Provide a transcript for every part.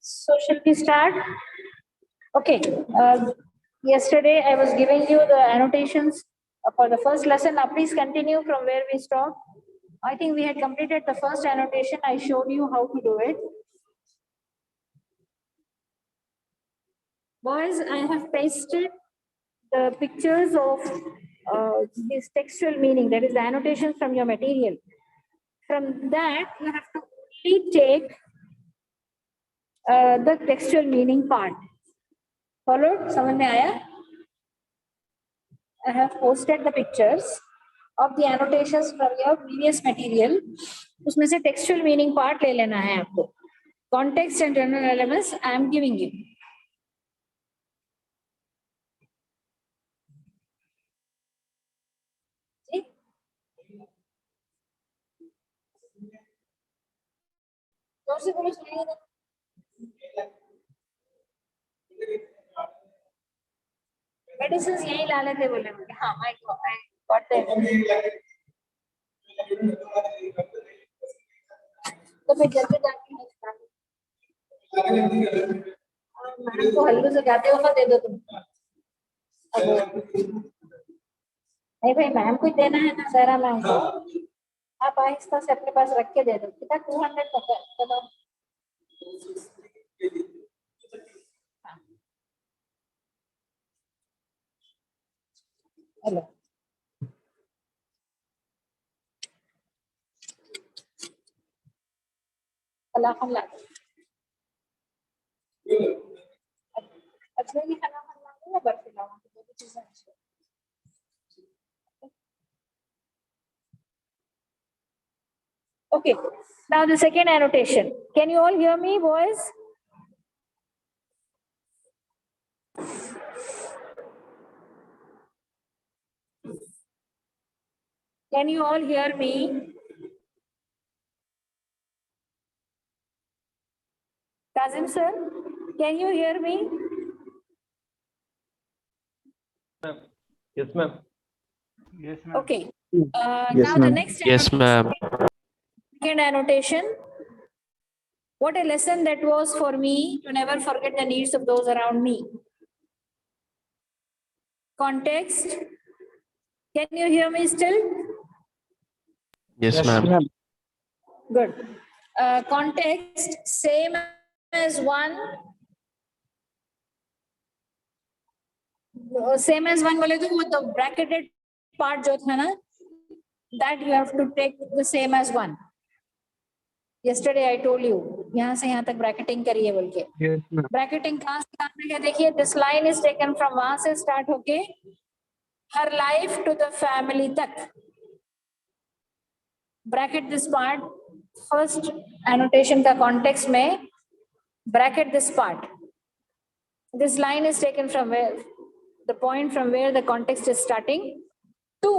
So shall we start? Okay. Yesterday I was giving you the annotations for the first lesson. Now please continue from where we stopped. I think we had completed the first annotation. I showed you how to do it. Boys, I have pasted the pictures of this textual meaning, that is the annotations from your material. From that, you have to only take the textual meaning part. Followed? समझ में आया? I have posted the pictures of the annotations from your previous material. उसमें से textual meaning part ले लेना है आपको. Context and general elements I am giving you. Medicine यही ला लेते बोले मुझे. हाँ, I got them. तो फिर जल्दी जाके मैडम को हल्लू से जाते हो दे दो तुम. नहीं भाई, मैम को देना है ना, सारा मैम को. आप आहिस्ता से अपने पास रख के दे दो. कितना 200 चलो. हेलो. अल्लाह ला. अच्छा ये खाना या बर्फी लाऊं, तो दो चीजें अच्छी. Okay, now the second annotation. Can you all hear me, boys? Can you all hear me? Kazim sir, can you hear me? Yes, ma'am. Yes, ma'am. Okay. Yes, Now the ma'am. next Yes, ma'am. second annotation. What a lesson that was for me to never forget the needs of those around me. Context. Can you hear me still? Yes, ma'am. Good. Context, same as one. Same as one बोले तो वो the bracketed part जो था ना, that you have to take the same as one. Yesterday I told you, यहाँ से यहाँ तक bracketing करिए बोल के. Yes, ma'am. Bracketing कहाँ से काम में है देखिए. This line is taken from वहाँ से start होके her life to the family तक. Bracket this part. First annotation का context में bracket this part. This line is taken from where the point from where the context is starting to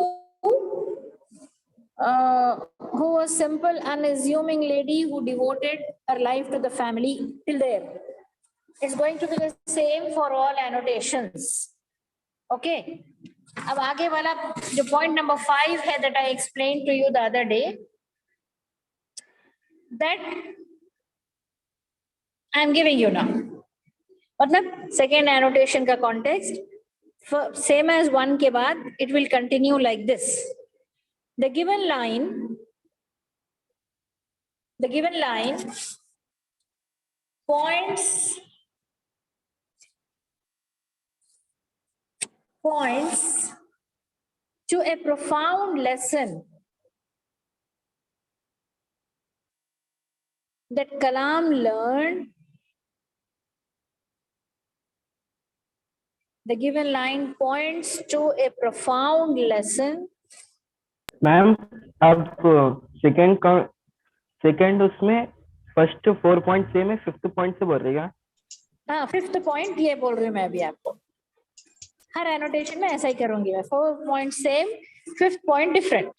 who was simple unassuming lady who devoted her life to the family till there. It's going to be the same for all annotations. Okay. अब आगे वाला जो point number 5 है that I explained to you the other day, that I am giving you now. मतलब second annotation का context same as one के बाद it will continue like this. The given line points to a profound lesson that Kalam learned. The given line points to a profound lesson ma'am आप second उसमें first 4 point same है, fifth point से बोल रही है। हाँ, fifth point ये बोल रही हूँ मैं अभी आपको, हर एनोटेशन में ऐसा ही करूंगी मैं, 4 point same, fifth point different.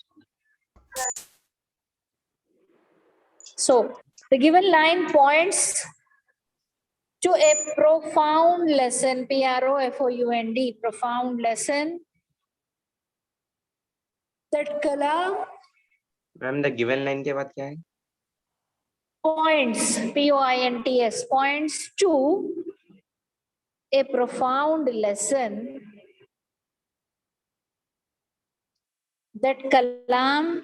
So the given line points to a profound lesson, P-R-O-F-O-U-N-D, profound lesson that Kalam ma'am the given line के बाद क्या है? points, P-O-I-N-T-S, points to a profound lesson that Kalam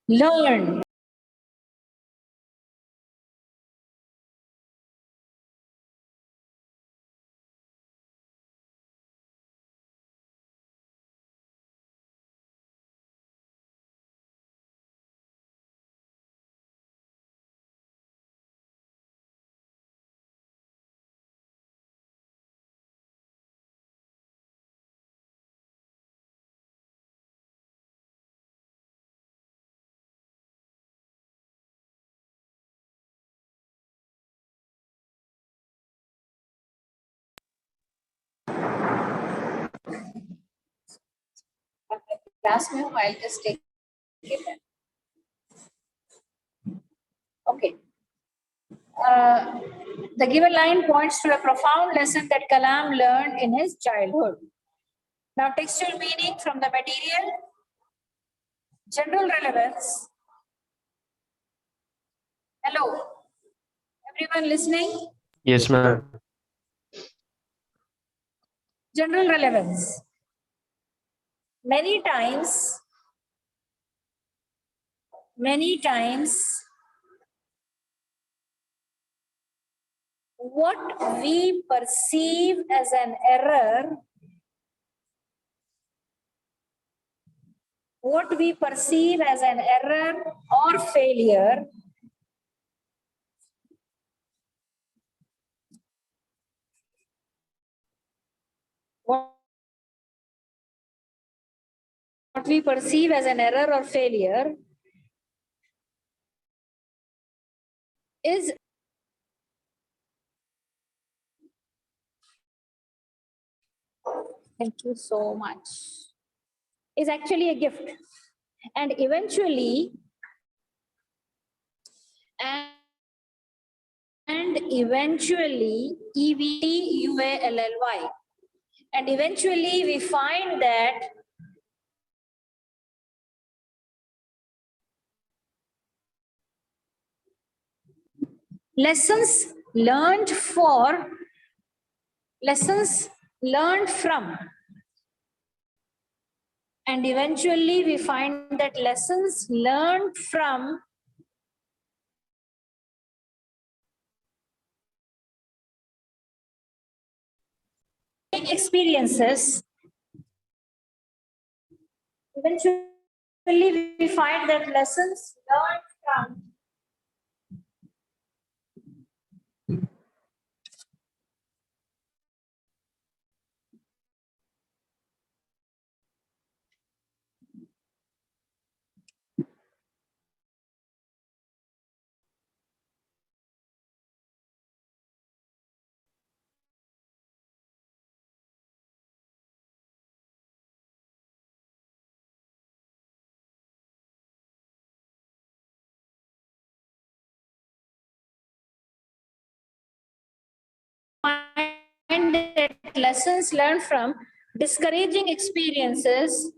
learned class में हूँ, I'll just take it. Okay. The given line points to a profound lesson that Kalam learned in his childhood. Now, textual meaning from the material, general relevance. Hello, everyone listening? Yes, ma'am. General relevance. Many times, what we perceive as an error, or failure what we perceive as an error or failure is thank you so much, is actually a gift, and eventually EVTUALLY, and eventually we find that lessons learned from, and eventually we find that lessons learned from experiences, eventually we find that lessons learned from find that lessons learned from discouraging experiences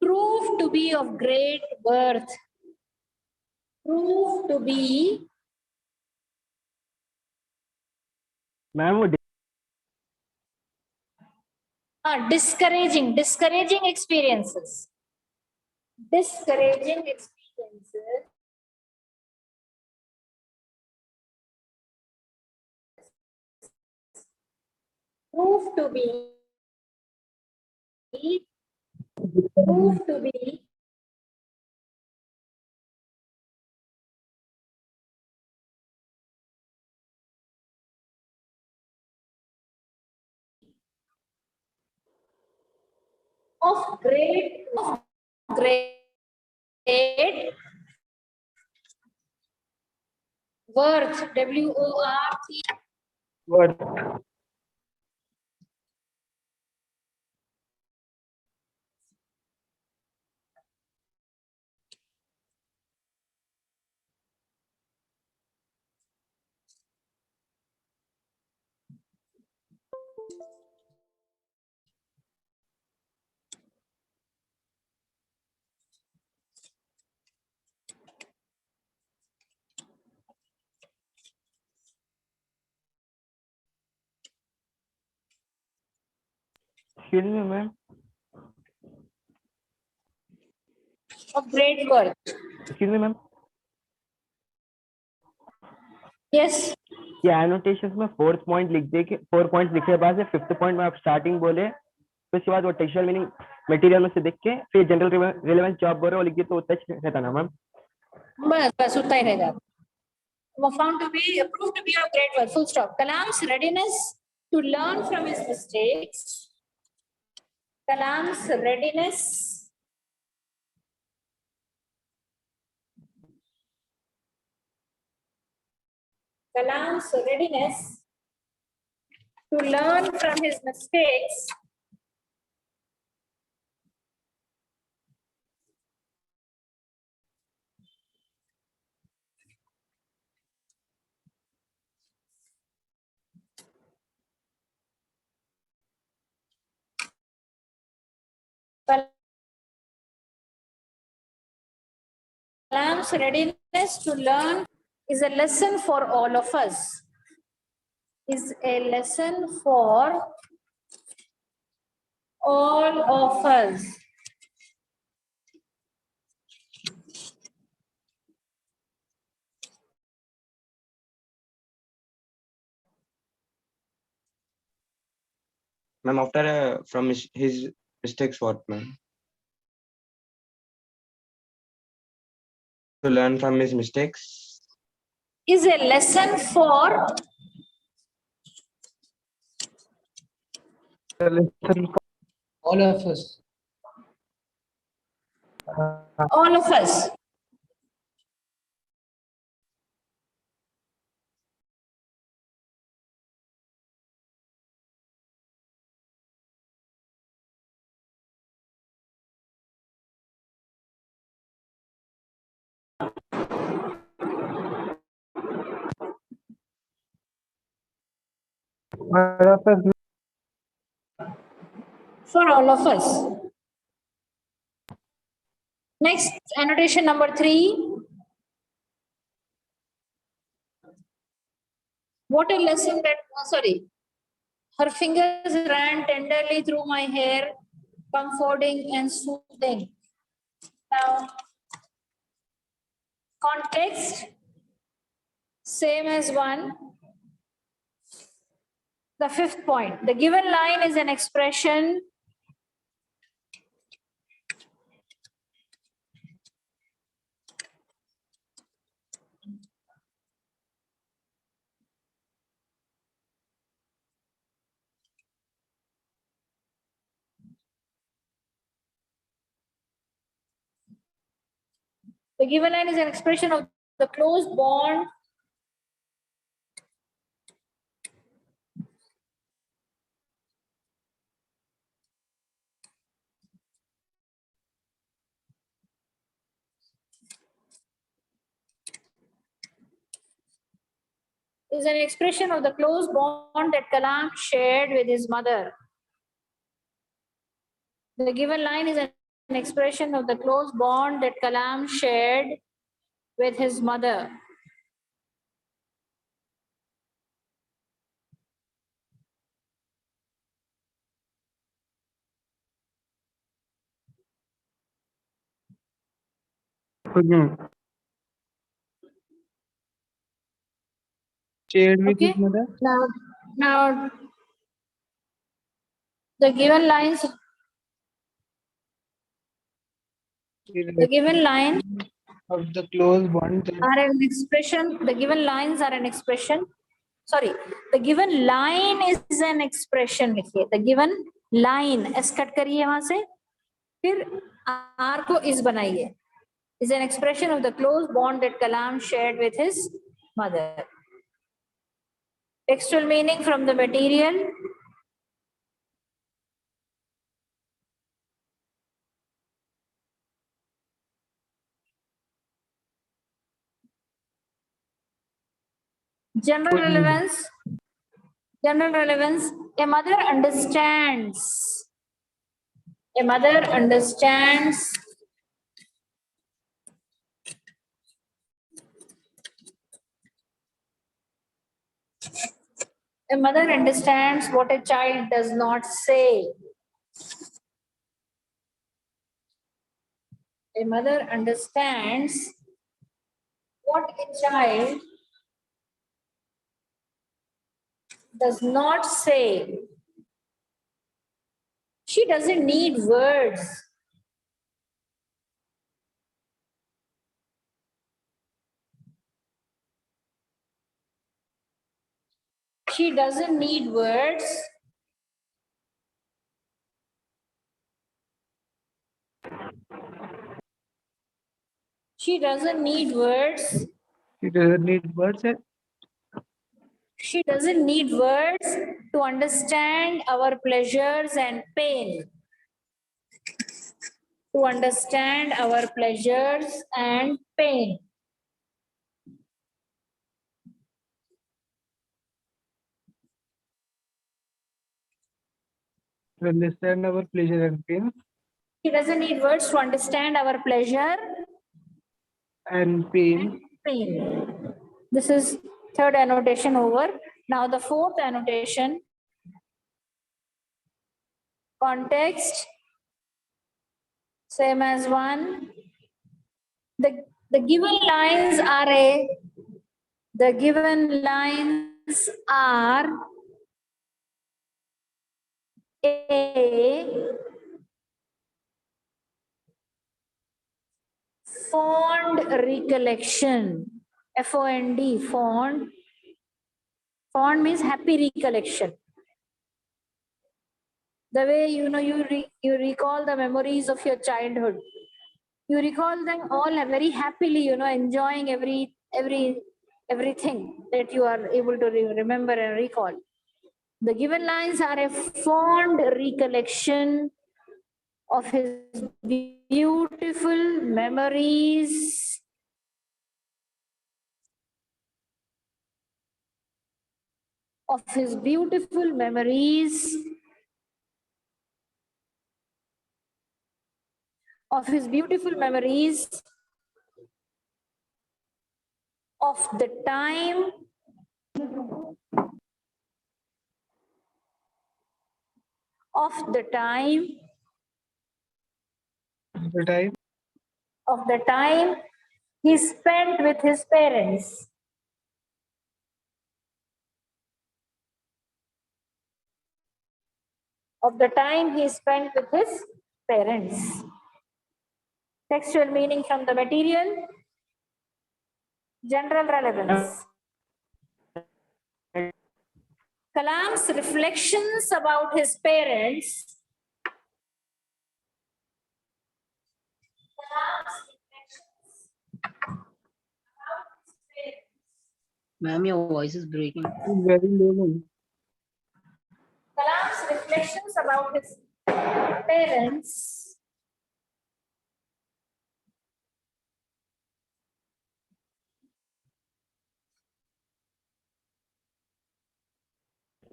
prove to be of great worth, prove to be ma'am वो discouraging experiences prove to be of great worth, W-O-R-T. Worth. Excuse me, ma'am. Of great worth. Excuse me, ma'am. Yes. ये annotation में 4th point लिख दे के 4 point लिखे के बाद 5th point में आप स्टार्टिंग बोले, फिर उसके बाद वो टेक्सचुअल मीनिंग मटेरियल में से देख के फिर जनरल रिलेवेंस जॉब बोल रहे हो लिख दिए तो उतना ही रहता ना मैम. बस उतना ही रह जाता. Found to be proved to be of great worth. Full stop. Kalam's readiness to learn from his mistakes. Kalam's readiness to learn from his mistakes Kalam's readiness to learn is a lesson for all of us. Is a lesson for all of us. Ma'am, after from his mistakes, what, ma'am? To learn from his mistakes. Is a lesson for all of us. all of us. For all of us. Next, annotation number 3. What a lesson that, sorry. Her fingers ran tenderly through my hair, comforting and soothing. Now, context, same as 1. The 5th point, the given line is an expression the given line is an expression of the close bond is an expression of the close bond that Kalam shared with his mother. The given line is an expression of the close bond that Kalam shared with his mother. Shared with Okay. his mother. Now, the given lines. The given line Of the close bond that are an expression. The given lines are an expression. Sorry, the given line is an expression. लिखिए, the given line. S cut करिए वहां से. फिर R को is बनाइए. Is an expression of the close bond that Kalam shared with his mother. Textual meaning from the material. General relevance. General relevance. A mother understands. A mother understands a mother understands what a child does not say. A mother understands what a child does not say. She doesn't need words. She doesn't need words. She doesn't need words. She doesn't need words. She doesn't need words to understand our pleasures and pain. To understand our pleasures and pain. To understand our pleasure and pain. She doesn't need words to understand our pleasure And pain. pain. This is third annotation over. Now the fourth annotation. Context. Same as one. The given lines are the given lines are a fond recollection. F-O-N-D, fond. Fond means happy recollection. The way you recall the memories of your childhood. You recall them all very happily, enjoying everything that you are able to remember and recall. The given lines are a fond recollection of his beautiful memories of his beautiful memories of his beautiful memories of the time of the time The time. of the time he spent with his parents. Of the time he spent with his parents. Textual meaning from the material. General relevance. Kalam's reflections about his parents. Ma'am, your voice is breaking. Very low. Kalam's reflections about his parents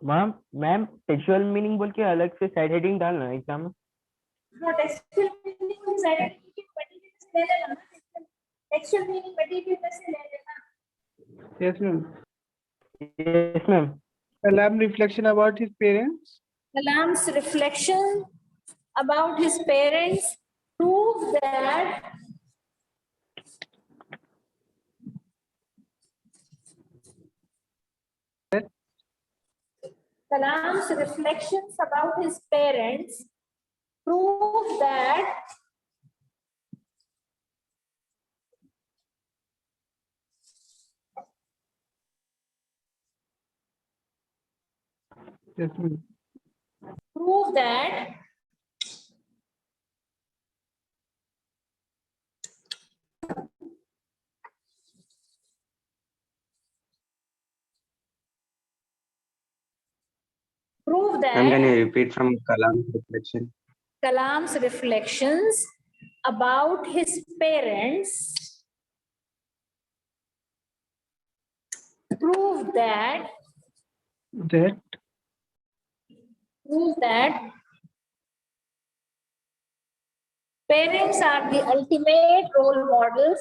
ma'am textual meaning बोल के अलग से side heading डालना exam में. textual meaning को side heading material से ले लेना. Textual meaning material में से ले लेना. Yes, ma'am. Yes, ma'am. Kalam reflection about his parents. Kalam's reflection about his parents prove that Kalam's reflections about his parents prove that Yes, ma'am. prove that Prove Ma'am, can that you repeat from Kalam's reflection? Kalam's reflections about his parents prove that That parents are the ultimate role models.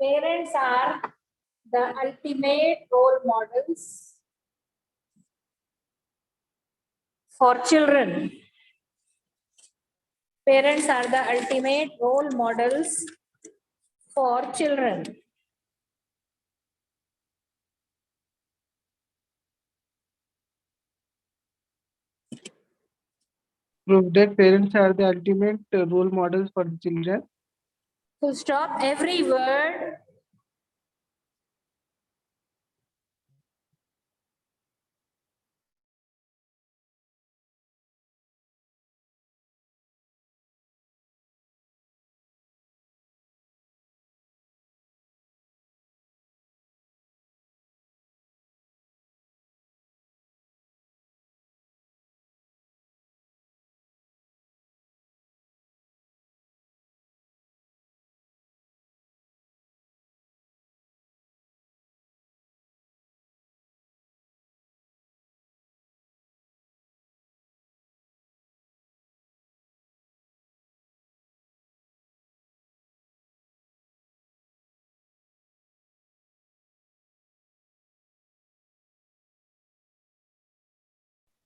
Parents are the ultimate role models for children. Parents are the ultimate role models for children. prove that parents are the ultimate role models for the children. Full stop. Every word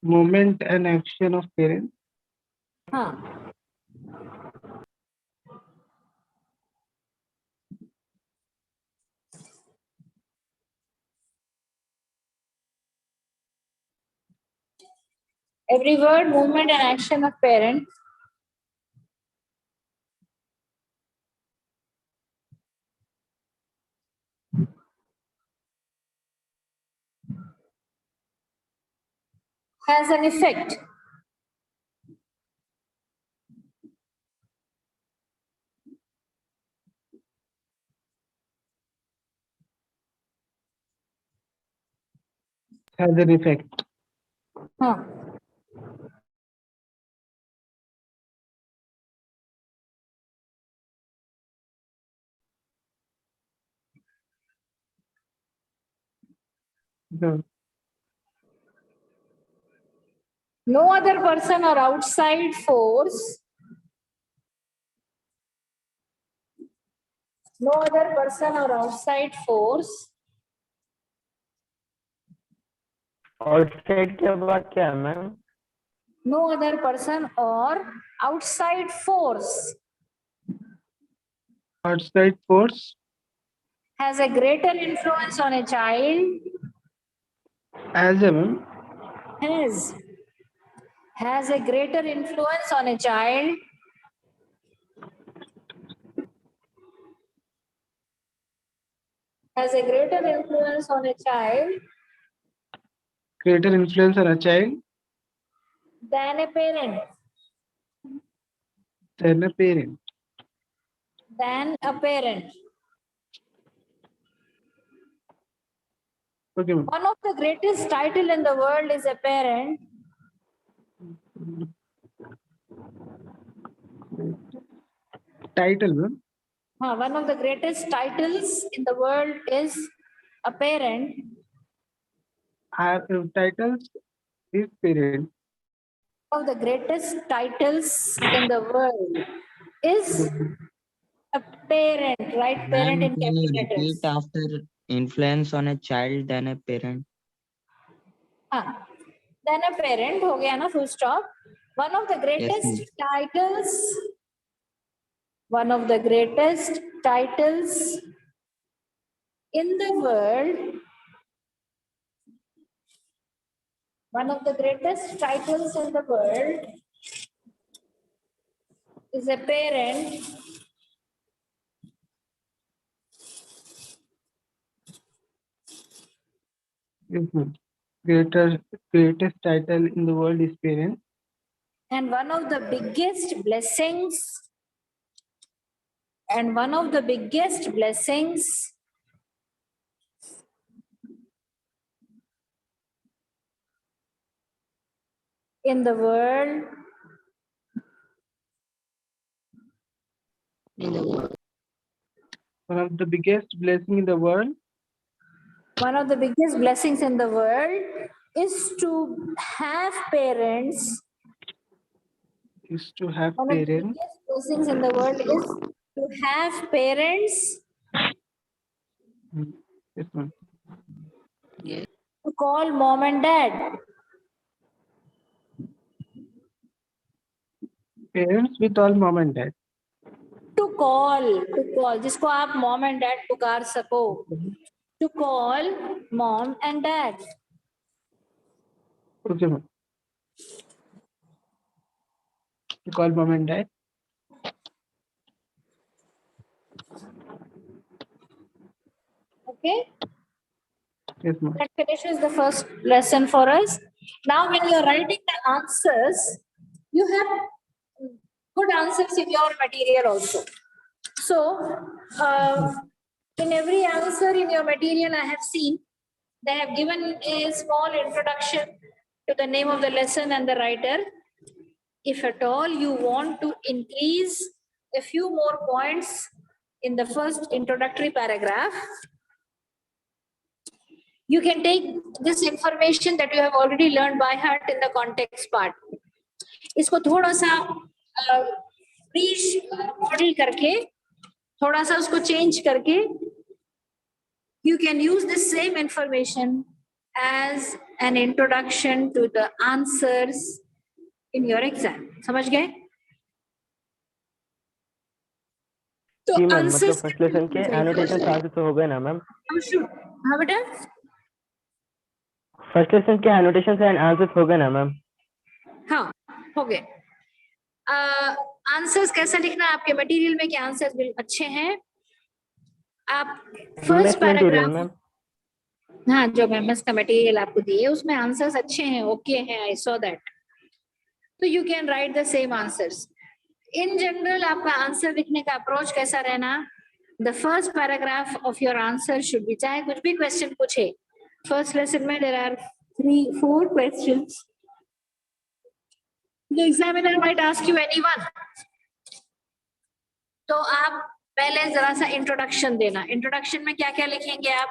Movement and action of parents. huh. Every word, movement, and action of parents has an effect. Has an effect. Huh. The No other person or outside force. No other person or outside force outside के बाद क्या है ma'am? no other person or outside force outside force has a greater influence on a child as a has a greater influence on a child has a greater influence on a child greater influence on a child than a parent than a parent. Okay, ma'am. One of the greatest title in the world is a parent. Title, ma'am. One of the greatest titles in the world is a parent. Our titles is parent. One of the greatest titles in the world is a parent, right? Parent Ma'am, in can you capital letters. repeat after influence on a child than a parent? Then a parent हो गया ना, full stop. One of the greatest titles. One of the greatest titles in the world. One of the greatest titles in the world is a parent. Yes, ma'am. Greatest title in the world is parent. And one of the biggest blessings. And one of the biggest blessings in the world One of the biggest blessing in the world one of the biggest blessings in the world is to have parents. is to have One of the parents. biggest blessings in the world is to have parents Yes, ma'am. to call mom and dad. Parents with all mom and dad. To call, जिसको आप mom and dad पुकार सको. To call mom and dad. Okay, ma'am. To call mom and dad. Okay, Yes, ma'am. that finishes the first lesson for us. Now, when you're writing the answers, you have good answers in your material also. So, in every answer in your material, I have seen they have given a small introduction to the name of the lesson and the writer. If at all you want to increase a few more points in the first introductory paragraph, you can take this information that you have already learned by heart in the context part. इसको थोड़ा सा model करके, थोड़ा सा उसको change करके, you can use the same information as an introduction to the answers in your exam. समझ गए? तो जी मैम, मतलब answers फर्स्ट लेसन के एनोटेशन आंसर तो हो गए ना मैम? हाँ बेटा, फर्स्ट लेसन के एनोटेशन एंड आंसर्स हो गए ना मैम? हाँ हो गए. आंसर्स कैसा लिखना है आपके मटेरियल में कि आंसर्स बिल्कुल अच्छे हैं? आप फर्स्ट पैराग्राफ, मैम हाँ जो एमएस का मटेरियल आपको दिए उसमें आंसर्स अच्छे हैं, ओके हैं, आई सॉ दैट. तो you can write the same answers. In general आपका आंसर लिखने का अप्रोच कैसा रहना? The first paragraph of your answer should be, चाहे कुछ भी क्वेश्चन पूछे. फर्स्ट लेसन में there are 3-4 questions. The examiner might ask you any one. तो आप पहले जरा सा इंट्रोडक्शन देना. इंट्रोडक्शन में क्या क्या लिखेंगे आप?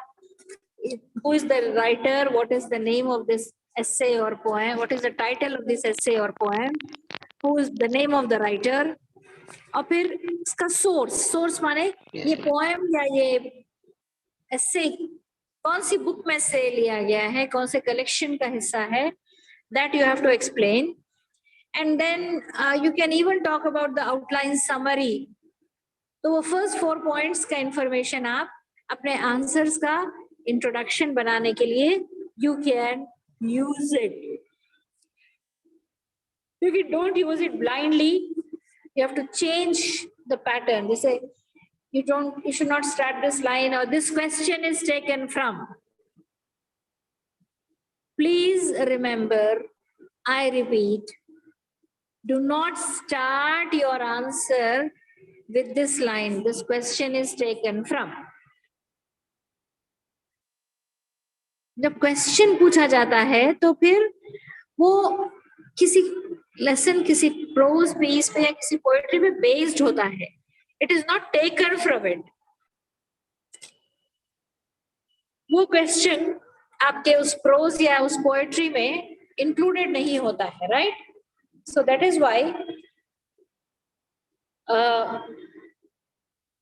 Who is the writer? What is the name of this essay or poem? What is the title of this essay or poem? Who is the name of the writer? और फिर इसका source माने ये पोएम या ये essay कौन सी book में से लिया गया है, कौन से कलेक्शन का हिस्सा है, that you have to explain. And then you can even talk about the outline summary. तो वो फर्स्ट 4 पॉइंट्स का इंफॉर्मेशन आप अपने आंसर्स का इंट्रोडक्शन बनाने के लिए you can use it. You don't use it blindly. You have to change the pattern. They say you should not start this line or this question is taken from. Please remember, I repeat, do not start your answer with this line. This question is taken from. जब question पूछा जाता है तो फिर वो किसी lesson, किसी pros piece पे या किसी पोएट्री पे बेस्ड होता है. It is not taken from it. वो क्वेश्चन आपके उस प्रोज या उस पोएट्री में इंक्लूडेड नहीं होता है, right? So that is why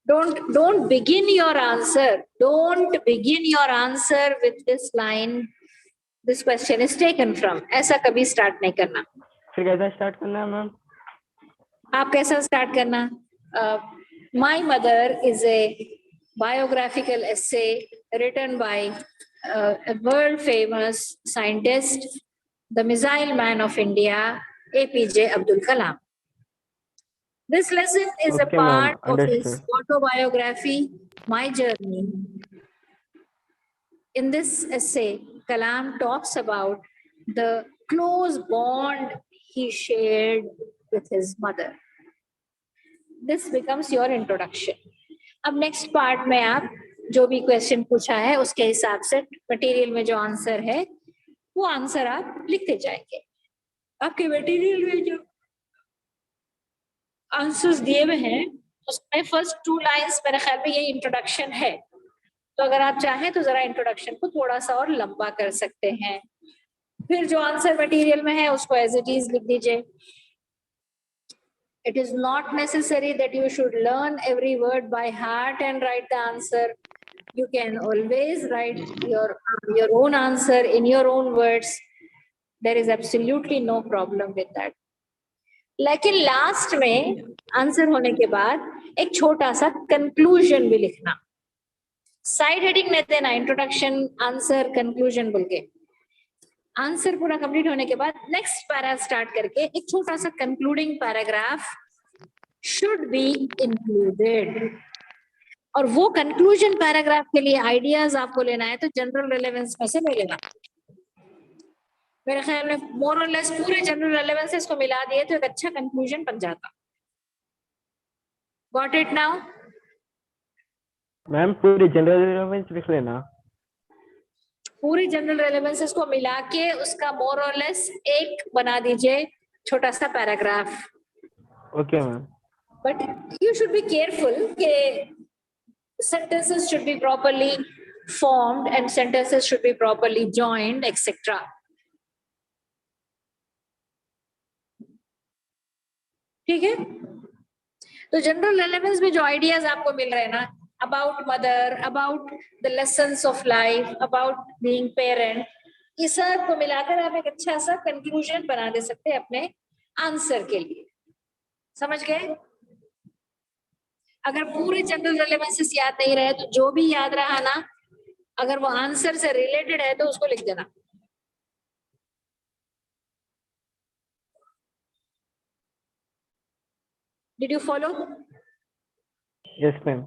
don't begin your answer. Don't begin your answer with this line. This question is taken from. ऐसा कभी स्टार्ट नहीं करना. फिर कैसा स्टार्ट करना है मैम? आप कैसा स्टार्ट करना? My mother is a biographical essay written by a world famous scientist, the missile man of India, APJ Abdul Kalam. This lesson is a Okay, ma'am. part of his Understood. autobiography, My Journey. In this essay, Kalam talks about the close bond he shared with his mother. This becomes your introduction. अब next part में आप जो भी question पूछा है उसके हिसाब से मटेरियल में जो आंसर है वो आंसर आप लिखते जाएंगे. आपके मटेरियल में जो आंसर्स दिए हुए हैं उसमें फर्स्ट 2 लाइंस मेरे ख्याल में ये इंट्रोडक्शन है, तो अगर आप चाहें तो जरा इंट्रोडक्शन को थोड़ा सा और लंबा कर सकते हैं। फिर जो आंसर मटेरियल में है उसको एज इट इज लिख दीजिए। It is not necessary that you should learn every word by heart and write the answer. You can always write your own answer in your own words. There is absolutely no problem with that. लेकिन last में answer होने के बाद एक छोटा सा conclusion भी लिखना। साइड हेडिंग नहीं देना, इंट्रोडक्शन आंसर कंक्लूजन बोल के। आंसर पूरा कंप्लीट होने के बाद नेक्स्ट पैरा स्टार्ट करके एक छोटा सा concluding paragraph should be included. और वो कंक्लूजन पैराग्राफ के लिए आइडियाज आपको लेना है तो जनरल रेलेवेंस में से ले लेना। मेरे ख्याल में मोर और लेस पूरे जनरल रेलेवेंसेस को मिला दिए तो एक अच्छा कंक्लूजन बन जाता। Got it now? मैम पूरी जनरल रेलेवेंस लिख लेना। पूरी जनरल रेलेवेंसेस को मिला के उसका मोर और लेस एक बना दीजिए छोटा सा paragraph. Okay ma'am. But you should be careful के sentences should be properly formed and sentences should be properly joined, etc. ठीक है? तो जनरल रेलेवेंस में जो आइडियाज आपको मिल रहे हैं ना, about mother, about the lessons of life, about being parent, ये सब को मिलाकर आप एक अच्छा सा कंक्लूजन बना दे सकते हैं अपने आंसर के लिए। समझ गए? अगर पूरे जनरल रेलेवेंसेस याद नहीं रहे तो जो भी याद रहा ना, अगर वो आंसर से रिलेटेड है तो उसको लिख देना। Did you follow? Yes ma'am.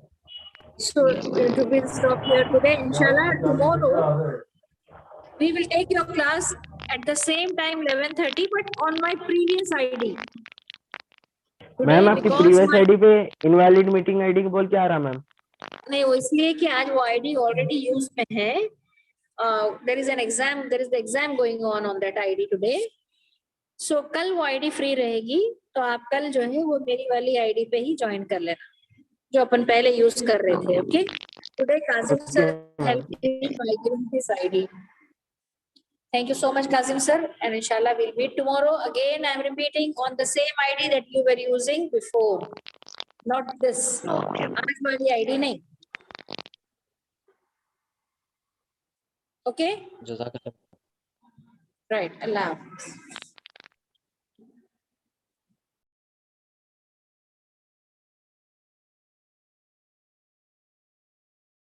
So we will stop here today. Inshallah, tomorrow we will take your class at the same time 11:30, but on my previous ID. Ma'am आपकी प्रीवियस आईडी पे invalid meeting ID बोल के आ रहा ma'am. नहीं, वो इसलिए कि आज वो आईडी ऑलरेडी यूज में है। There is the exam going on that ID today. So कल वो आईडी फ्री रहेगी तो आप कल जो है वो मेरी वाली आईडी पे ही ज्वाइन कर लेना जो अपन पहले यूज कर रहे थे। Okay, today Qasim sir help me by giving this ID. Thank you so much, Kazim sir, and inshallah we'll meet tomorrow. Again, I'm repeating on the same ID that you were using before, not this. आज वाली ID नहीं. Okay? Jazakallah. Right. Allah Hafiz.